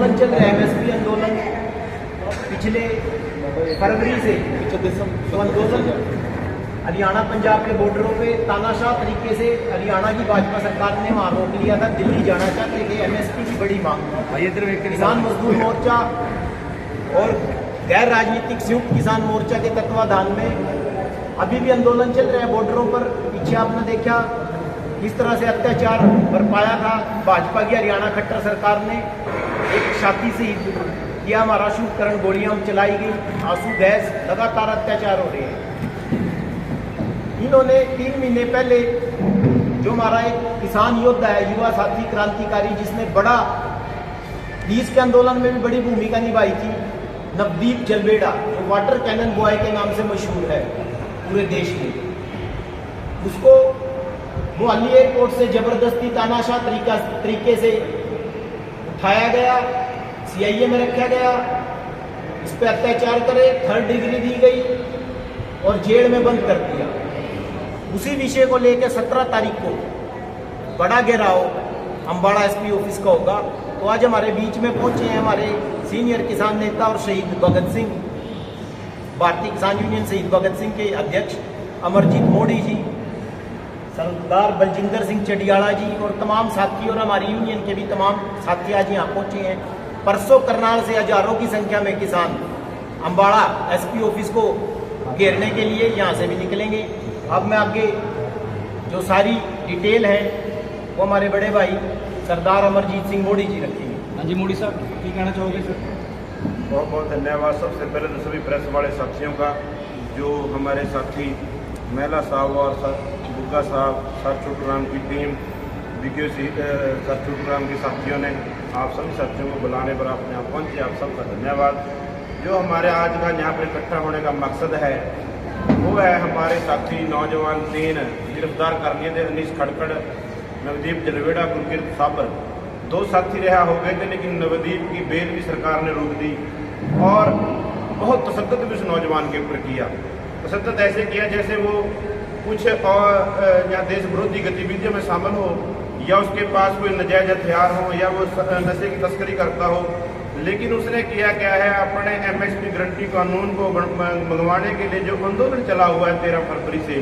आंदोलन चल रहा है, एमएसपी आंदोलन पिछले फरवरी से, तो आंदोलन हरियाणा पंजाब के बॉर्डरों पे तानाशाह तरीके से हरियाणा की भाजपा सरकार ने वहाँ रोक लिया था। दिल्ली जाना चाहते थे, एमएसपी की बड़ी मांग। किसान मजदूर मोर्चा और गैर राजनीतिक संयुक्त किसान मोर्चा के तत्वाधान में अभी भी आंदोलन चल रहा है बॉर्डरों पर। पीछे आपने देखा किस तरह से अत्याचार बरपाया था भाजपा की हरियाणा खट्टर सरकार ने। एक छाती से किया हमारा शुभकरण, गोलियां चलाई गई, आंसू गैस, लगातार अत्याचार हो रहे हैं। इन्होंने 3 महीने पहले जो हमारा एक किसान योद्धा है, युवा साथी क्रांतिकारी, जिसने बड़ा 20 के आंदोलन में भी बड़ी भूमिका निभाई थी, नवदीप जलवेड़ा, जो वाटर कैनन बॉय के नाम से मशहूर है पूरे देश में, उसको मोहाली एयरपोर्ट से जबरदस्ती तानाशाह तरीके से उठाया गया, सीआईए में रखा गया, इस पर अत्याचार करे, 3rd डिग्री दी गई और जेल में बंद कर दिया। उसी विषय को लेकर 17 तारीख को बड़ा घेराव अम्बाड़ा एसपी ऑफिस का होगा। तो आज हमारे बीच में पहुंचे हैं हमारे सीनियर किसान नेता और शहीद भगत सिंह, भारतीय किसान यूनियन शहीद भगत सिंह के अध्यक्ष अमरजीत मोदी जी, सरदार बलजिंदर सिंह चडियाला जी और तमाम साथी और हमारी यूनियन के भी तमाम साथी आज यहाँ पहुंचे हैं। परसों करनाल से हजारों की संख्या में किसान अम्बाड़ा एसपी ऑफिस को घेरने के लिए यहाँ से भी निकलेंगे। अब मैं आगे जो सारी डिटेल है वो हमारे बड़े भाई सरदार अमरजीत सिंह मोदी जी रखेंगे। हाँ जी, मोदी साहब क्या कहना चाहोगे सर? बहुत बहुत धन्यवाद सबसे पहले तो सभी प्रेस वाले साथियों का, जो हमारे साथी महिला साहब और बुग्गा साहब, सर छोटूराम की टीम, बीके सर छोटूराम के साथियों ने आप सभी साथियों को बुलाने पर आप यहाँ पहुँचे, आप सबका धन्यवाद। जो हमारे आज का यहाँ पर इकट्ठा होने का मकसद है वो है हमारे साथी नौजवान 3 गिरफ्तार कर लिए थे, अनीस खड़कड़, नवदीप जलवेड़ा, गुरकीरत साबर। 2 साथी रिहा हो गए थे, लेकिन नवदीप की बेल भी सरकार ने रोक दी और बहुत तशद्दुद भी उस नौजवान के ऊपर किया। तशद्दुद ऐसे किया जैसे वो कुछ और या देश विरोधी गतिविधियों में शामिल हो, या उसके पास कोई नाजायज हथियार हो, या वो नशे की तस्करी करता हो। लेकिन उसने किया क्या है, अपने एमएसपी गारंटी कानून को मंगवाने के लिए जो आंदोलन चला हुआ है 13 फरवरी से,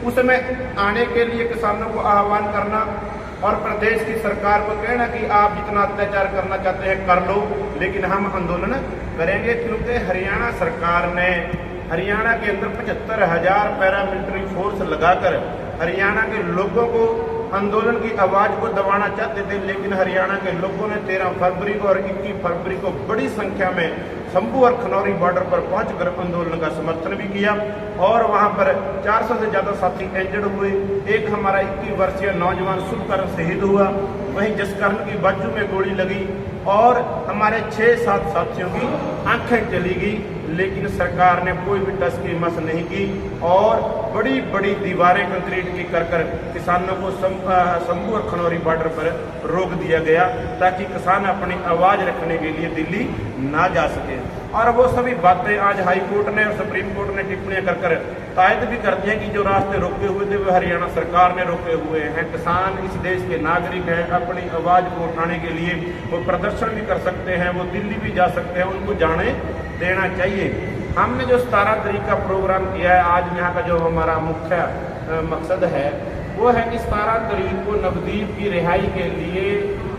उसमें आने के लिए किसानों को आह्वान करना और प्रदेश की सरकार को कहना कि आप जितना अत्याचार करना चाहते हैं कर लो, लेकिन हम आंदोलन करेंगे। क्योंकि हरियाणा सरकार ने हरियाणा के अंदर 75,000 पैरामिलिट्री फोर्स लगाकर हरियाणा के लोगों को आंदोलन की आवाज को दबाना चाहते थे, लेकिन हरियाणा के लोगों ने 13 फरवरी को और 21 फरवरी को बड़ी संख्या में शंभू और खनौरी बॉर्डर पर पहुंचकर आंदोलन का समर्थन भी किया और वहां पर 400 से ज्यादा साथी इंजर्ड हुए। एक हमारा 21 वर्षीय नौजवान शुभकरण शहीद हुआ, वहीं जसकरण की बाजू में गोली लगी और हमारे 6-7 साथियों की आंखें चली गई, लेकिन सरकार ने कोई भी टस की मस नहीं की और बड़ी बड़ी दीवारें कंक्रीट की कर किसानों को शंभू और खनौरी बॉर्डर पर रोक दिया गया, ताकि किसान अपनी आवाज रखने के लिए दिल्ली ना जा सके। और वो सभी बातें आज हाई कोर्ट ने और सुप्रीम कोर्ट ने टिप्पणियां कर तायद भी कर दिया कि जो रास्ते रोके हुए थे वो हरियाणा सरकार ने रोके हुए हैं। किसान इस देश के नागरिक हैं, अपनी आवाज को उठाने के लिए वो प्रदर्शन भी कर सकते हैं, वो दिल्ली भी जा सकते हैं, उनको जाने देना चाहिए। हमने जो 17 तारीख का प्रोग्राम किया है, आज यहाँ का जो हमारा मुख्य मकसद है वो है कि 17 तारीख को नवदीप की रिहाई के लिए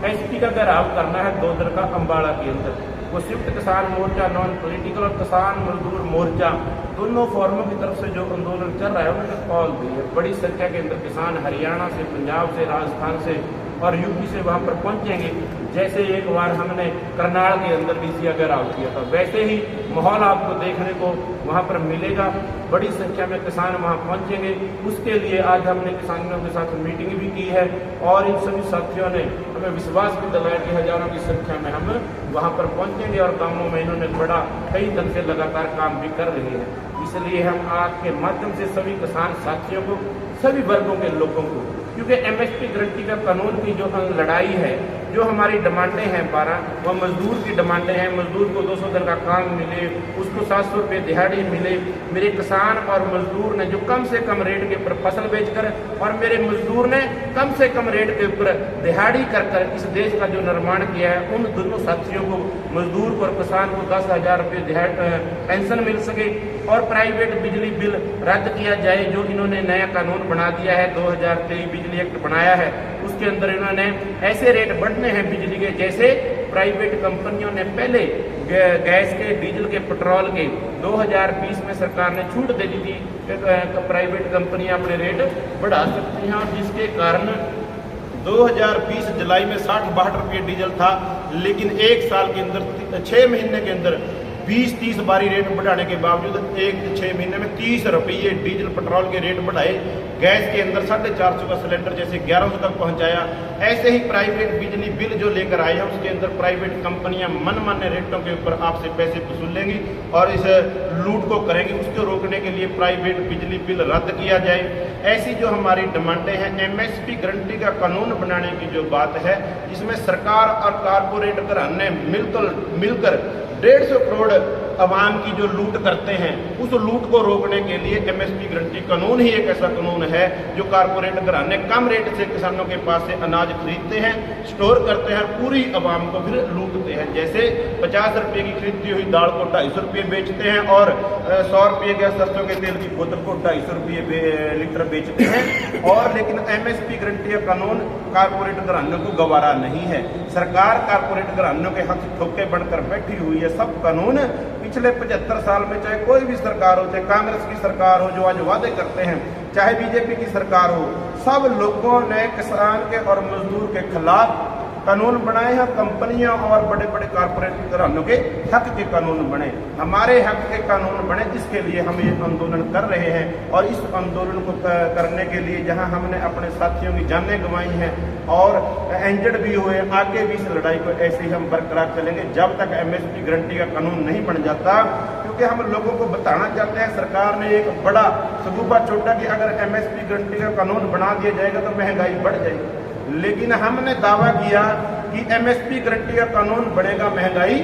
एसपी का घेराव करना है दोदर का अम्बाड़ा के अंदर। वो संयुक्त किसान मोर्चा, नॉन पॉलिटिकल और किसान मजदूर मोर्चा, दोनों फोरमों की तरफ से जो आंदोलन चल रहा है उन्होंने कॉल दी है। बड़ी संख्या के अंदर किसान हरियाणा से, पंजाब से, राजस्थान से और यूपी से वहाँ पर पहुँचेंगे। जैसे एक बार हमने करनाल के अंदर डीसी का घेराव किया था, वैसे ही माहौल आपको देखने को वहाँ पर मिलेगा। बड़ी संख्या में किसान वहाँ पहुँचेंगे। उसके लिए आज हमने किसानों के साथ मीटिंग भी की है और इन सभी साथियों ने हमें विश्वास भी दिलाया कि हजारों की संख्या में हम वहाँ पर पहुँचेंगे और गाँवों में इन्होंने बड़ा कई दिन से लगातार काम भी कर रहे हैं। इसलिए हम आपके माध्यम से सभी किसान साथियों को, सभी वर्गों के लोगों को, क्योंकि एमएसपी गारंटी का कानून की जो लड़ाई है जो हमारी डिमांडें हैं 12, वो मजदूर की डिमांडें हैं। मजदूर को 200 दिन का काम मिले, उसको 700 रुपये दिहाड़ी मिले। मेरे किसान और मजदूर ने जो कम से कम रेट के ऊपर फसल बेचकर और मेरे मजदूर ने कम से कम रेट के ऊपर दिहाड़ी कर इस देश का जो निर्माण किया है, उन दोनों साथियों को, मजदूर को और किसान को 10,000 रुपये पेंशन मिल सके और प्राइवेट बिजली बिल रद्द किया जाए। जो इन्होंने नया कानून बना दिया है, 2023 बिजली एक्ट बनाया है, उसके अंदर इन्होंने ऐसे रेट बढ़ने हैं बिजली के, जैसे प्राइवेट कंपनियों ने पहले गैस के, डीजल के, पेट्रोल के 2020 में सरकार ने छूट दे दी थी कि प्राइवेट कंपनियां अपने रेट बढ़ा सकती हैं, और जिसके कारण 2020 जुलाई में 60-62 रुपये डीजल था, लेकिन एक साल के अंदर 6 महीने के अंदर 20-30 बारी रेट बढ़ाने के बावजूद 6 महीने में 30 रुपये डीजल पेट्रोल के रेट बढ़ाए। गैस के अंदर 450 का सिलेंडर जैसे 1100 तक पहुंचाया। ऐसे ही प्राइवेट बिजली बिल जो लेकर आए हैं, उसके अंदर प्राइवेट कंपनियां मनमाने रेटों के ऊपर आपसे पैसे वसूल लेंगी और इस लूट को करेंगी। उसको रोकने के लिए प्राइवेट बिजली बिल रद्द किया जाए। ऐसी जो हमारी डिमांडें हैं, एमएसपी गारंटी का कानून बनाने की जो बात है, इसमें सरकार और कारपोरेट घराने मिलकर 150 करोड़ अवाम की जो लूट करते हैं, उस लूट को रोकने के लिए एमएसपी गारंटी कानून ही एक ऐसा कानून है जो कारपोरेट घराने कम रेट से किसानों के पास से अनाज खरीदते हैं, स्टोर करते हैं, पूरी अवाम को फिर लूटते हैं। जैसे 50 रुपये की खरीदती हुई दाल को 250 रुपये बेचते हैं और 100 रुपये के सरसों के तेल की बोतल को 250 रुपये लीटर बेचते हैं। और लेकिन एमएसपी गारंटी का कानून कारपोरेट घरानों को गवारा नहीं है। सरकार कारपोरेट घरानों के हाथ ठोके बनकर बैठी हुई है। सब कानून पिछले 75 साल में, चाहे कोई भी सरकार हो, चाहे कांग्रेस की सरकार हो जो आज वादे करते हैं, चाहे बीजेपी की सरकार हो, सब लोगों ने किसान के और मजदूर के खिलाफ कानून बनाए हैं। कंपनियां और बड़े बड़े कारपोरेट घरानों के हक के कानून बने, हमारे हक के कानून बने। इसके लिए हम ये आंदोलन कर रहे हैं और इस आंदोलन को करने के लिए जहां हमने अपने साथियों की जानें गंवाई हैं और इंजर्ड भी हुए, आगे भी इस लड़ाई को ऐसे ही हम बरकरार चलेंगे जब तक एमएसपी गारंटी का कानून नहीं बन जाता। क्योंकि हम लोगों को बताना चाहते हैं, सरकार ने एक बड़ा सबूबा छोड़ा कि अगर एमएसपी गारंटी का कानून बना दिया जाएगा तो महंगाई बढ़ जाएगी, लेकिन हमने दावा किया कि एमएसपी गारंटी का कानून बनेगा, महंगाई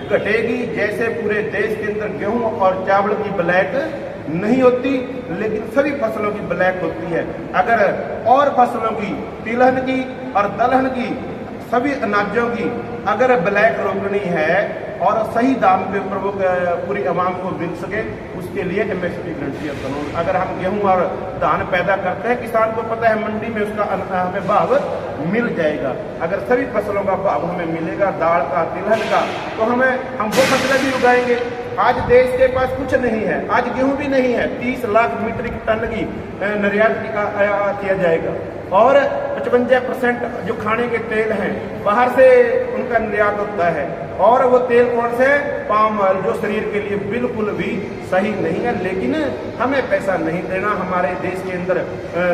घटेगी। जैसे पूरे देश के अंदर गेहूं और चावल की ब्लैक नहीं होती, लेकिन सभी फसलों की ब्लैक होती है। अगर और फसलों की, तिलहन की और दलहन की, सभी अनाजों की अगर ब्लैक रोकनी है और सही दाम पे ऊपर वो पूरी आवाम को मिल सके, उसके लिए एमएसपी गारंटी कानून। अगर हम गेहूं और धान पैदा करते हैं, किसान को पता है मंडी में उसका हमें भाव मिल जाएगा। अगर सभी फसलों का भाव हमें मिलेगा, दाल का, तिलहन का, तो हम वो फसलें भी उगाएंगे। आज देश के पास कुछ नहीं है, आज गेहूं भी नहीं है। 30 लाख मीट्रिक टन की निर्यात किया जाएगा और 55% जो खाने के तेल हैं बाहर से उनका निर्यात होता है। और वो तेल कौन से? पाम ऑयल, जो शरीर के लिए बिल्कुल भी सही नहीं है। लेकिन हमें पैसा नहीं देना। हमारे देश के अंदर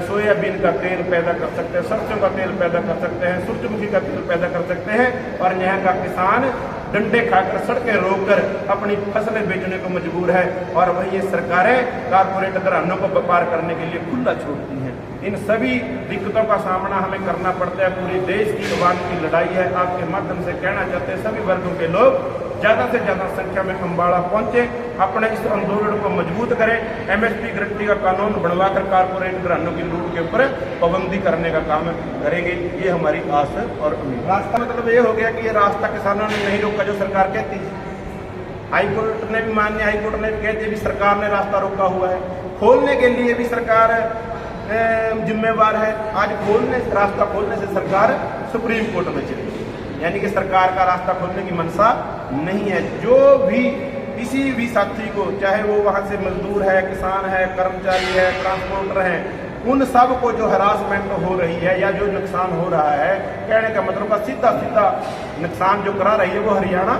सोयाबीन का तेल पैदा कर सकते हैं, सरसों का तेल पैदा कर सकते हैं, सूरजमुखी का तेल पैदा कर सकते हैं, और यहाँ का किसान डंडे खाकर, सड़कें रोककर अपनी फसलें बेचने को मजबूर है। और वही ये सरकारें कारपोरेट घरानों को व्यापार करने के लिए खुला छोड़ती हैं। इन सभी दिक्कतों का सामना हमें करना पड़ता है। पूरी देश की आवाम की लड़ाई है। आपके माध्यम से कहना चाहते हैं सभी वर्गों के लोग ज़्यादा से ज़्यादा संख्या में अम्बाड़ा पहुंचे, अपने इस आंदोलन को मजबूत करें। एमएसपी गारंटी का कानून बनवाकर कारपोरेट घरानों की लूट के ऊपर पाबंदी करने का काम करेंगे। ये हमारी आस और उम्मीद। रास्ता मतलब ये हो गया कि ये रास्ता किसानों ने नहीं रोका जो सरकार कहती है। हाईकोर्ट ने भी मान्य, हाईकोर्ट ने भी कहते भी सरकार ने रास्ता रोका हुआ है। खोलने के लिए भी सरकार जिम्मेवार है। आज रास्ता खोलने से सरकार सुप्रीम कोर्ट में चली, यानी कि सरकार का रास्ता खोलने की मंशा नहीं है। जो भी किसी भी साथी को, चाहे वो वहाँ से मजदूर है, किसान है, कर्मचारी है, ट्रांसपोर्टर है, उन सब को जो हरासमेंट हो रही है या जो नुकसान हो रहा है, कहने का मतलब का सीधा नुकसान जो करा रही है वो हरियाणा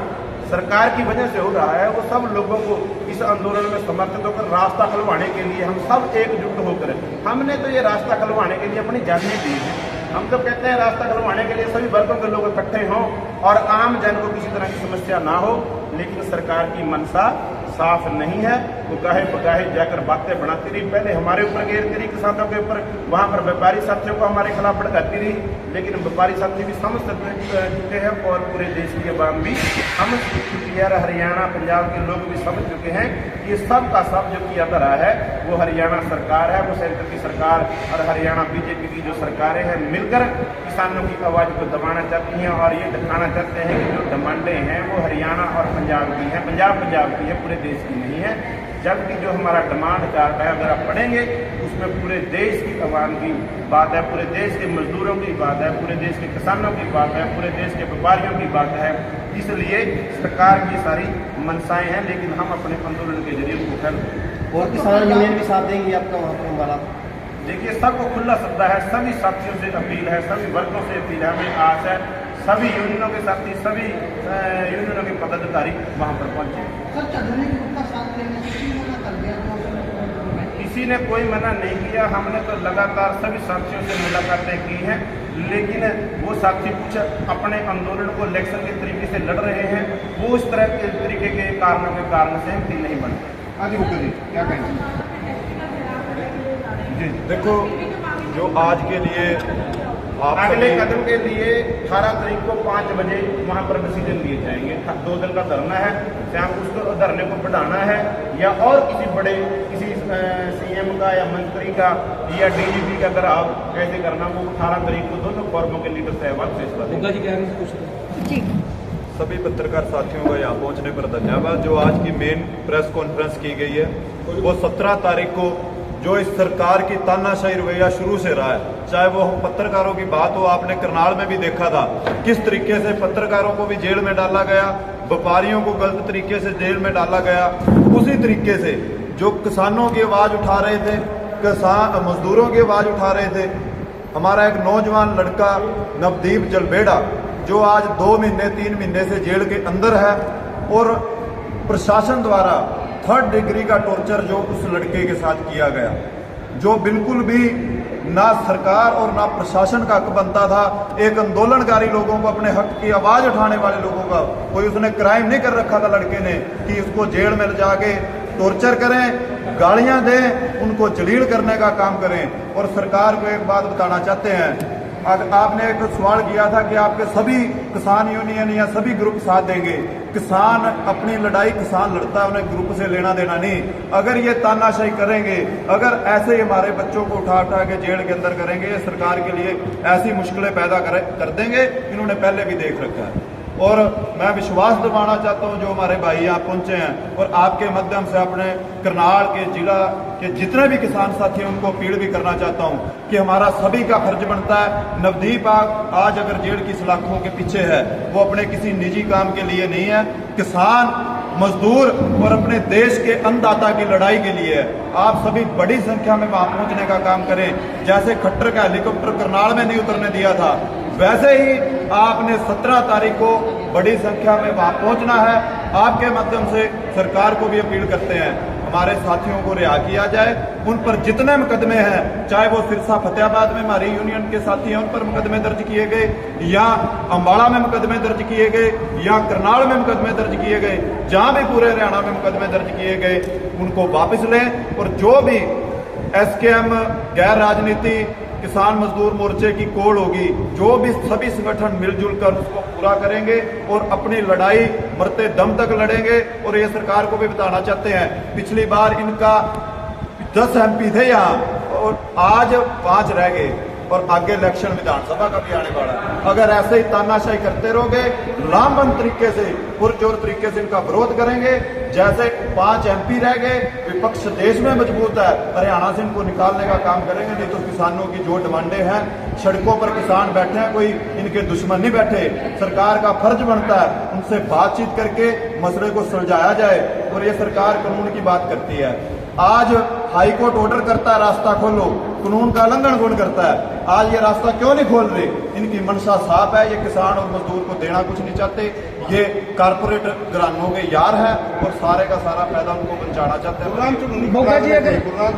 सरकार की वजह से हो रहा है। वो सब लोगों को इस आंदोलन में समर्थित होकर रास्ता खुलवाने के लिए हम सब एकजुट होकर, हमने तो ये रास्ता खुलवाने के लिए अपनी जानें दी है। हम तो कहते हैं रास्ता खुलवाने के लिए सभी वर्गों के लोग इकट्ठे हों और आम जन को किसी तरह की समस्या ना हो, लेकिन सरकार की मंशा साफ नहीं है। वो गाहे बगाहे जाकर बातें बनाती रही। पहले हमारे ऊपर घेरती रही, किसानों के ऊपर, वहाँ पर व्यापारी साथियों को हमारे खिलाफ भड़काती रही। लेकिन व्यापारी साथी भी समझ चुके हैं और पूरे देश की आवाम भी समझ चुकी है, हरियाणा पंजाब के लोग भी समझ चुके हैं कि ये सब का सब जो किया जा रहा है वो हरियाणा सरकार है, वो सेंटर की सरकार और हरियाणा बीजेपी की जो सरकारें हैं मिलकर किसानों की आवाज़ को दबाना चाहती हैं और ये दिखाना चाहते हैं कि जो डिमांडें हैं वो हरियाणा और पंजाब की हैं, पंजाब की है, पूरे देश की नहीं है। जबकि जो हमारा डिमांड चार्ट है अगर आप पढ़ेंगे उसमें पूरे देश की आवाम की बात है, पूरे देश के मजदूरों की बात है, पूरे देश के किसानों की बात है, पूरे देश के व्यापारियों की बात है। इसलिए सरकार की सारी मनसाएं हैं, लेकिन हम अपने आंदोलन के जरिए उनको कर और किसान यूनियन भी साथ देंगी आपका वहाँ पर हमारा? देखिए, सबको खुला सद्दा है, सभी साथियों से अपील है, सभी वर्गों से अपील है, हमें आस है सभी यूनियनों के साथी, सभी यूनियनों के पदाधिकारी वहाँ पर पहुँचे। किसी ने कोई मना नहीं किया, हमने तो लगातार सभी साथियों से मुलाकातें की हैं, लेकिन वो साथी कुछ अपने आंदोलन को इलेक्शन के तरीके से लड़ रहे हैं, वो इस तरह के तरीके के कारणों के कारण सहमति नहीं बन पाए। आगे मुकर जी क्या कहेंगे? जी देखो, जो आज के लिए अगले कदम के लिए 18 तारीख को 5 बजे वहाँ पर डिसीजन लिए जाएंगे। 2 दिन का धरना है, चाहे उसको धरने को बढ़ाना है या और किसी बड़े किसी सीएम का या मंत्री का या डीजीपी का अगर आप ऐसे करना, वो 18 तारीख को दोनों फॉर्मों के लीडर साहब पेश कर जी कह रहे हैं कुछ? सभी पत्रकार साथियों का यहाँ पहुँचने पर धन्यवाद। जो आज की मेन प्रेस कॉन्फ्रेंस की गई है वो 17 तारीख को जो इस सरकार की तानाशाही रवैया शुरू से रहा है, चाहे वो पत्रकारों की बात हो, आपने करनाल में भी देखा था किस तरीके से पत्रकारों को भी जेल में डाला गया, व्यापारियों को गलत तरीके से जेल में डाला गया। उसी तरीके से जो किसानों की आवाज़ उठा रहे थे, किसान मजदूरों की आवाज़ उठा रहे थे, हमारा एक नौजवान लड़का नवदीप जलबेड़ा जो आज 2 महीने 3 महीने से जेल के अंदर है और प्रशासन द्वारा 3rd डिग्री का टॉर्चर जो उस लड़के के साथ किया गया, जो बिल्कुल भी ना सरकार और ना प्रशासन का हक बनता था। एक आंदोलनकारी लोगों को, अपने हक की आवाज़ उठाने वाले लोगों का कोई उसने क्राइम नहीं कर रखा था लड़के ने कि उसको जेल में ले जाके टॉर्चर करें, गालियां दें, उनको जलील करने का काम करें। और सरकार को एक बात बताना चाहते हैं, आपने एक सवाल किया था कि आपके सभी किसान यूनियन या सभी ग्रुप साथ देंगे। किसान अपनी लड़ाई किसान लड़ता है, उन्हें ग्रुप से लेना देना नहीं। अगर ये तानाशाही करेंगे, अगर ऐसे ही हमारे बच्चों को उठा उठा के जेल के अंदर करेंगे, ये सरकार के लिए ऐसी मुश्किलें पैदा कर देंगे, इन्होंने पहले भी देख रखा है। और मैं विश्वास दिलाना चाहता हूं जो हमारे भाई यहाँ पहुंचे हैं और आपके माध्यम से अपने करनाल के जिला के जितने भी किसान साथी हैं उनको अपील भी करना चाहता हूं कि हमारा सभी का फर्ज बनता है। नवदीप आज अगर जेल की सलाखों के पीछे है, वो अपने किसी निजी काम के लिए नहीं है, किसान, मजदूर और अपने देश के अन्नदाता की लड़ाई के लिए है। आप सभी बड़ी संख्या में वहां पहुंचने का काम करें। जैसे खट्टर का हेलीकॉप्टर करनाल में नहीं उतरने दिया था, वैसे ही आपने 17 तारीख को बड़ी संख्या में वहां पहुंचना है। आपके माध्यम से सरकार को भी अपील करते हैं हमारे साथियों को रिहा किया जाए। उन पर जितने मुकदमे हैं, चाहे वो सिरसा फतेहाबाद में हमारी यूनियन के साथी हैं उन पर मुकदमे दर्ज किए गए, या अम्बाड़ा में मुकदमे दर्ज किए गए, या करनाल में मुकदमे दर्ज किए गए, जहां भी पूरे हरियाणा में मुकदमे दर्ज किए गए, उनको वापस लें। और जो भी SKM गैर राजनीति किसान मजदूर मोर्चे की कोड होगी, जो भी सभी संगठन मिलजुल कर उसको पूरा करेंगे और अपनी लड़ाई मरते दम तक लड़ेंगे। और ये सरकार को भी बताना चाहते हैं, पिछली बार इनका 10 MP थे यहाँ और आज 5 रह गए और आगे इलेक्शन विधानसभा का भी आने वाला है। अगर ऐसे ही तानाशाही करते रहोगे, लामबंद तरीके से पुरजोर तरीके से इनका विरोध करेंगे। जैसे 5 MP रह गए, विपक्ष देश में मजबूत है, हरियाणा से इनको निकालने का काम करेंगे। नहीं तो किसानों की जो डिमांडें हैं, सड़कों पर किसान बैठे हैं, कोई इनके दुश्मन नहीं बैठे। सरकार का फर्ज बनता है उनसे बातचीत करके मसले को सुलझाया जाए। और ये सरकार कानून की बात करती है, आज हाईकोर्ट ऑर्डर करता है रास्ता खोलो, कानून का उल्लंघन कौन करता है? आज ये रास्ता क्यों नहीं खोल रहे? इनकी मंशा साफ है, ये किसान और मजदूर को देना कुछ नहीं चाहते, ये कारपोरेट घरानों के यार है और सारे का सारा फायदा उनको पहुंचाना चाहते हैं। गुरनाम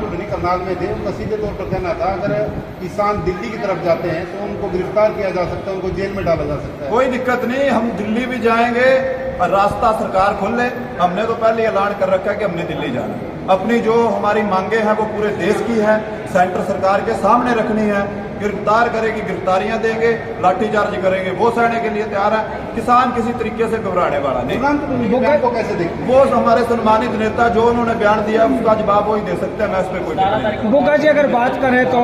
चुड़नी करनाल में थे, उनका सीधे तौर पर कहना था अगर किसान दिल्ली की तरफ जाते हैं तो उनको गिरफ्तार किया जा सकता है, उनको जेल में डाला जा सकता है। कोई दिक्कत नहीं, हम दिल्ली भी जाएंगे और रास्ता सरकार खोल ले। हमने तो पहले ऐलान कर रखा है कि हमने दिल्ली जाना है। अपनी जो हमारी मांगे हैं वो पूरे देश की है, सेंटर सरकार के सामने रखनी है। गिरफ्तार करेगी गिरफ्तारियां देंगे, लाठीचार्ज करेंगे वो सहने के लिए तैयार है। किसान किसी तरीके से घबराने वाला नहीं। बयान को कैसे देखते हैं? वो हमारे सम्मानित नेता जो उन्होंने बयान दिया उसका जवाब वो ही दे सकते हैं, मैं इस पर कोई टिप्पणी नहीं। बुग्गा जी अगर बात करें तो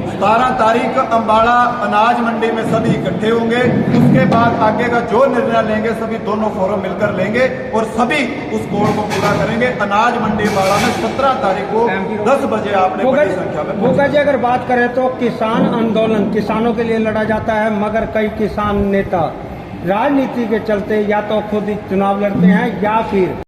17 तारीख अम्बाड़ा अनाज मंडी में सभी इकट्ठे होंगे। उसके बाद आगे का जो निर्णय लेंगे सभी दोनों फोरम मिलकर लेंगे और सभी उस कोड को पूरा करेंगे। अनाज मंडी अम्बाड़ा में 17 तारीख को 10 बजे आपने बड़ी संख्या में बुग्गा जी अगर बात करें तो किसान आंदोलन किसानों के लिए लड़ा जाता है, मगर कई किसान नेता राजनीति के चलते या तो खुद ही चुनाव लड़ते हैं या फिर